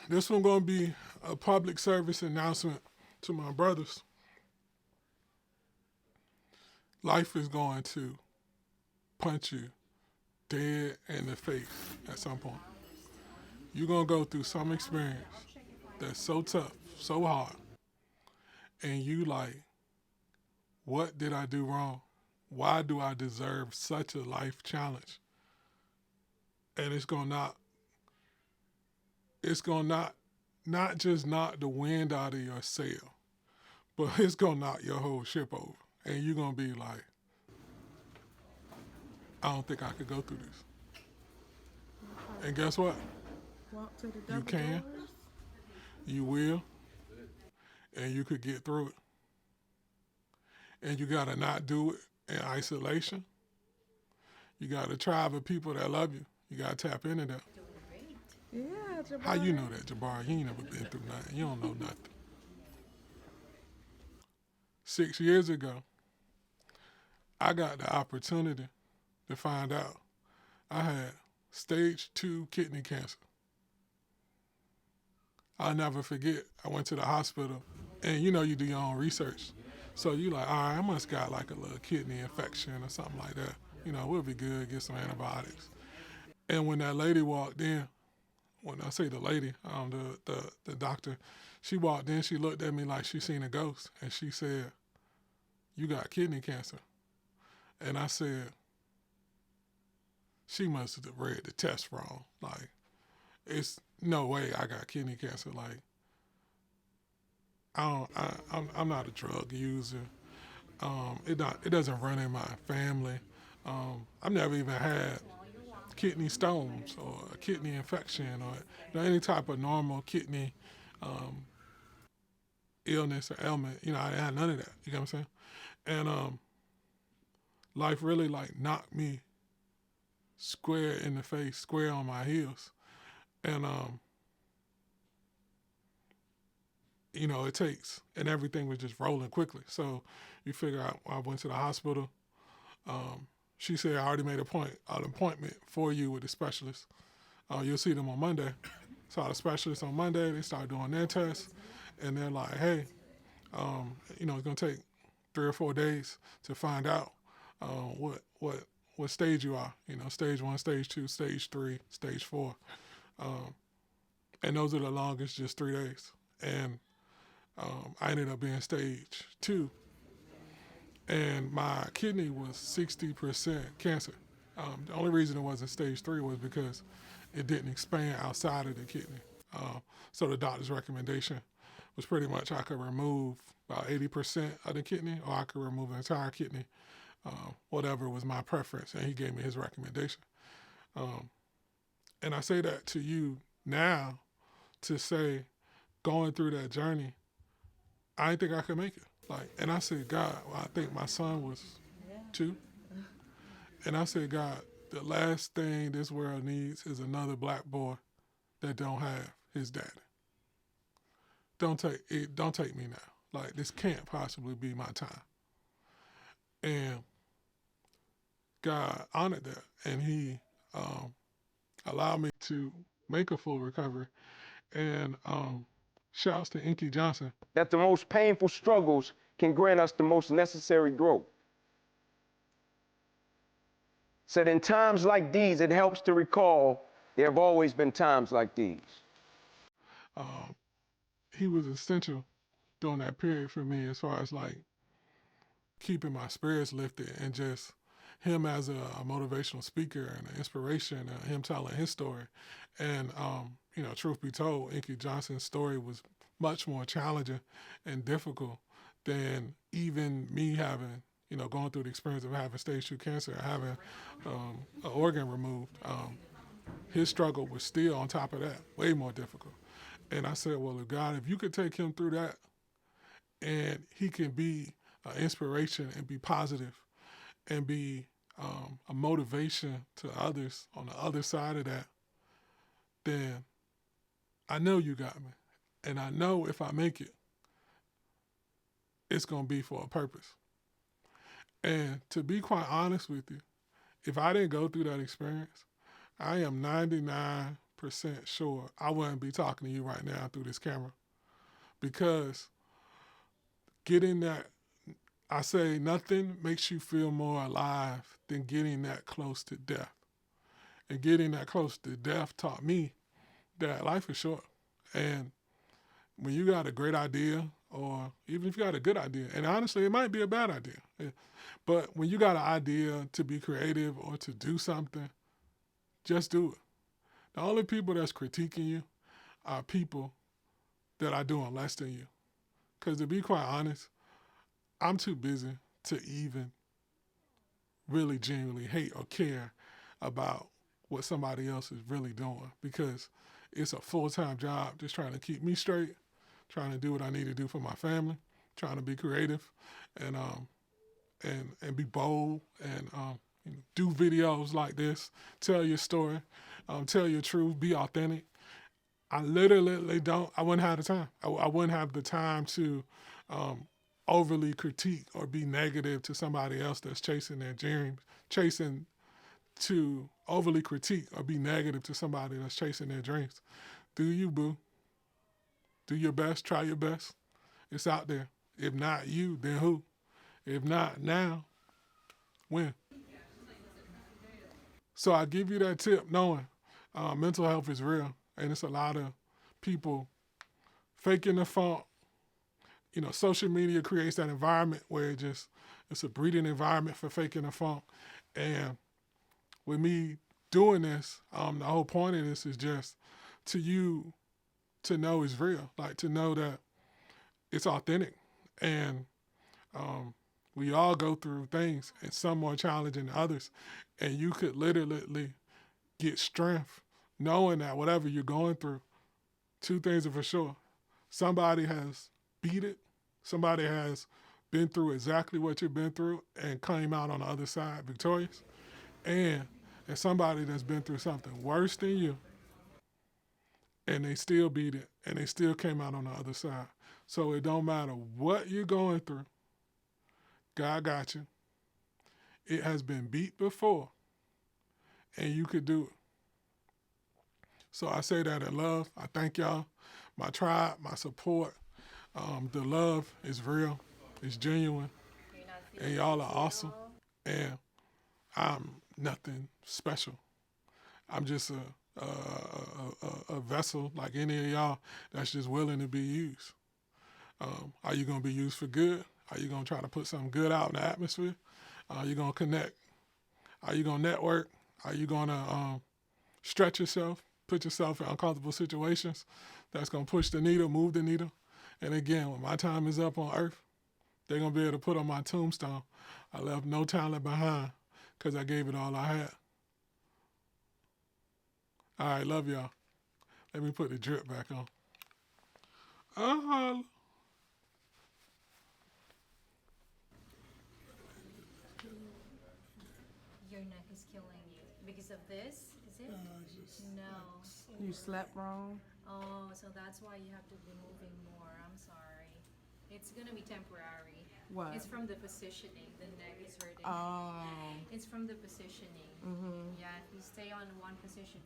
This one gonna be a public service announcement to my brothers. Life is going to punch you dead in the face at some point. You're gonna go through some experience that's so tough, so hard, and you like, what did I do wrong? Why do I deserve such a life challenge? And it's gonna not just knock the wind out of your sail, but it's gonna knock your whole ship over. And you're gonna be like, I don't think I could go through this. And guess what? Walk to the You double can, doors. you will, and you could get through it. And you gotta not do it in isolation. You got a tribe of people that love you. You gotta tap into that. Yeah, Jabari. How you know that, Jobarie? You ain't never been through nothing. You don't know nothing. 6 years ago, I got the opportunity to find out I had stage 2 kidney cancer. I'll never forget. I went to the hospital, and you know you do your own research. So you like, all right, I must got like a little kidney infection or something like that. You know, we'll be good, get some antibiotics. And when that lady walked in, when I say the lady, the doctor, she walked in, she looked at me like she seen a ghost, and she said, "You got kidney cancer." And I said, she must have read the test wrong. Like, it's no way I got kidney cancer. Like, I'm not a drug user. It doesn't run in my family. I've never even had kidney stones or a kidney infection or any type of normal kidney um, illness or ailment. You know, I had none of that. You know what I'm saying? And life really like knocked me square in the face, square on my heels. And you know, it takes, and everything was just rolling quickly. So you figure out, I went to the hospital. She said, I already made an appointment for you with the specialist. You'll see them on Monday. Saw the specialist on Monday. They start doing their tests, and they're like, hey, you know, it's gonna take 3 or 4 days to find out what stage you are. You know, stage 1, stage 2, stage 3, stage 4, and those are the longest, just 3 days. And I ended up being stage 2, and my kidney was 60% cancer. The only reason it wasn't stage 3 was because it didn't expand outside of the kidney. So the doctor's recommendation was pretty much I could remove about 80% of the kidney, or I could remove the entire kidney, whatever was my preference, and he gave me his recommendation. And I say that to you now to say, going through that journey, I didn't think I could make it. Like, and I said, God, well, I think my son was 2. And I said, God, the last thing this world needs is another black boy that don't have his daddy. Don't take me now. Like, this can't possibly be my time. And God honored that, and he allowed me to make a full recovery. And shouts to Inky Johnson. That the most painful struggles can grant us the most necessary growth. Said in times like these, it helps to recall there have always been times like these. He was essential during that period for me, as far as like keeping my spirits lifted, and just him as a motivational speaker and an inspiration, him telling his story. And, you know, truth be told, Inky Johnson's story was much more challenging and difficult than even me having, you know, going through the experience of having stage 2 cancer and having an organ removed. His struggle was still, on top of that, way more difficult. And I said, well, God, if you could take him through that, and he can be an inspiration and be positive and be a motivation to others on the other side of that, then I know you got me. And I know if I make it, it's going to be for a purpose. And to be quite honest with you, if I didn't go through that experience, I am 99% sure I wouldn't be talking to you right now through this camera, because getting that, I say nothing makes you feel more alive than getting that close to death. And getting that close to death taught me that life is short. And when you got a great idea, or even if you got a good idea, and honestly, it might be a bad idea, but when you got an idea to be creative or to do something, just do it. The only people that's critiquing you are people that are doing less than you. Because to be quite honest, I'm too busy to even really genuinely hate or care about what somebody else is really doing, because it's a full-time job just trying to keep me straight, trying to do what I need to do for my family, trying to be creative, and be bold, and do videos like this, tell your story, tell your truth, be authentic. I literally don't. I wouldn't have the time. I wouldn't have the time to overly critique or be negative to somebody else that's chasing their dreams, chasing to overly critique or be negative to somebody that's chasing their dreams. Do you, boo? Do your best. Try your best. It's out there. If not you, then who? If not now, when? So I give you that tip knowing mental health is real, and it's a lot of people faking the funk. Social media creates that environment where it's a breeding environment for faking the funk. And with me doing this, the whole point of this is just to you to know it's real, like to know that it's authentic. And we all go through things, and some more challenging than others. And you could literally get strength knowing that whatever you're going through, two things are for sure. Somebody has beat it. Somebody has been through exactly what you've been through and came out on the other side victorious. And somebody that's been through something worse than you, and they still beat it, and they still came out on the other side. So it don't matter what you're going through, God got you. It has been beat before, and you could do it. So I say that in love. I thank y'all, my tribe, my support. The love is real, it's genuine, and y'all are awesome. And I'm nothing special. I'm just a vessel like any of y'all that's just willing to be used. Are you going to be used for good? Are you going to try to put something good out in the atmosphere? Are you going to connect? Are you going to network? Are you going to stretch yourself, put yourself in uncomfortable situations that's going to push the needle, move the needle? And again, when my time is up on earth, they're going to be able to put on my tombstone, I left no talent behind because I gave it all I had. All right, love y'all. Let me put the drip back on. Your neck is killing you because of this, is it? No. You slept wrong. Oh, so that's why you have to be moving more. I'm sorry. It's gonna be temporary. What? It's from the positioning. The neck is hurting. Oh. It's from the positioning. Yeah, if you stay on one position